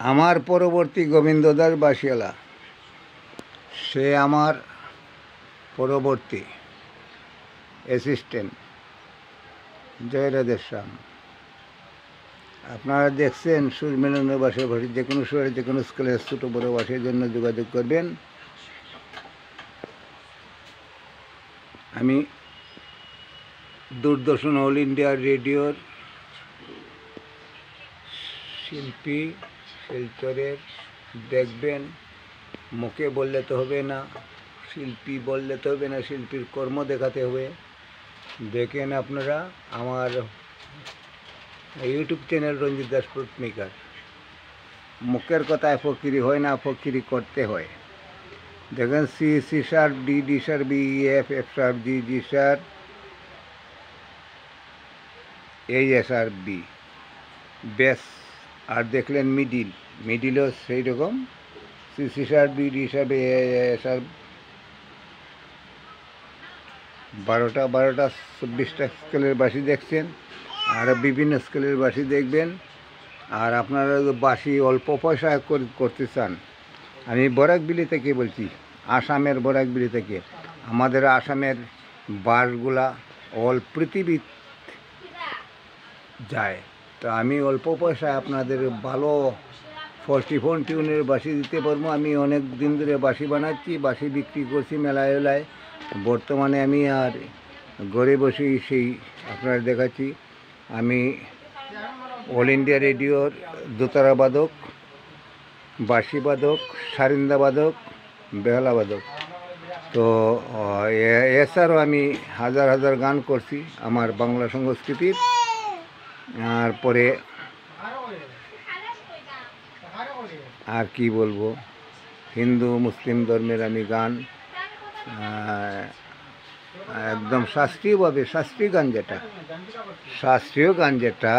আমার পরবর্তী গোবিন্দ দাস বাসিয়ালা, সে আমার পরবর্তী অ্যাসিস্ট্যান্ট। জয় রাধেশ্যাম। আপনারা দেখছেন সুর মেলানোর বাসায় ভাষী, যে কোনো সুরে যে কোনো স্কেলের ছোটো বড়ো বাসার জন্য যোগাযোগ করবেন। আমি দূরদর্শন অল ইন্ডিয়া রেডিওর শিল্পী, শিলচরের। দেখবেন, মুখে বললে তো হবে না, শিল্পী বললে তো হবে না, শিল্পীর কর্ম দেখাতে হবে। দেখেন আপনারা আমার YouTube channel Ranjit Das flute maker. মুখের কথায় ফকিরি হয় না, ফকিরি করতে হয়। দেখেন C sharp, D sharp, B F sharp, G sharp, S R B bass. আর দেখলেন মিডিলও সেই রকম C sharp, D sharp, A sharp. 12টা 24টা স্কেলের বাঁশি দেখছেন, আর বিভিন্ন স্কেলের বাঁশি দেখবেন। আর আপনারা বাঁশি অল্প পয়সায় করতে চান, আমি বরাকবিলি থেকে বলছি, আসামের বরাকবিলি থেকে। আমাদের আসামের বাঁশগুলা অল পৃথিবী যায়, তো আমি অল্প পয়সায় আপনাদের ভালো 44 টিউনের বাঁশি দিতে পারবো। আমি অনেক দিন ধরে বাঁশি বানাচ্ছি, বাঁশি বিক্রি করছি মেলায় মেলায়। বর্তমানে আমি আর ঘরে বসেই সেই আপনারা দেখাচ্ছি। আমি অল ইন্ডিয়া রেডিওর দোতারা বাদক, বাঁশি বাদক, সারিন্দা বাদক, বেহালা বাদক। তো এছাড়াও আমি হাজার হাজার গান করছি আমার বাংলা সংস্কৃতির। আর পরে আর কি বলবো, হিন্দু মুসলিম ধর্মের আমি গান একদম শাস্ত্রীয়ভাবে, শাস্ত্রীয় গান যেটা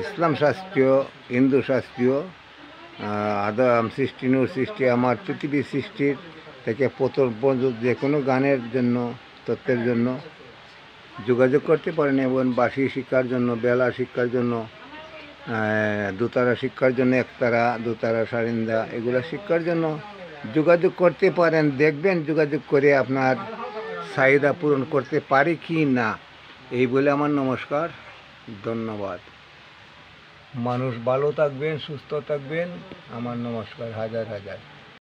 ইসলাম শাস্ত্রীয়, হিন্দু শাস্ত্রীয়, আদম সৃষ্টি, নূর সৃষ্টি, আমার পৃথিবীর সৃষ্টির থেকে প্রথম পর্যন্ত যে কোনো গানের জন্য, তত্ত্বের জন্য যোগাযোগ করতে পারেন। এবং বাঁশি শিক্ষার জন্য, বেলা শিক্ষার জন্য, দোতারা শিক্ষার জন্য, একতারা, দোতারা, সারিন্দা, এগুলো শিক্ষার জন্য যোগাযোগ করতে পারেন। দেখবেন যোগাযোগ করে আপনার চাহিদা পূরণ করতে পারি কি না। এই বলে আমার নমস্কার, ধন্যবাদ। মানুষ ভালো থাকবেন, সুস্থ থাকবেন। আমার নমস্কার হাজার হাজার।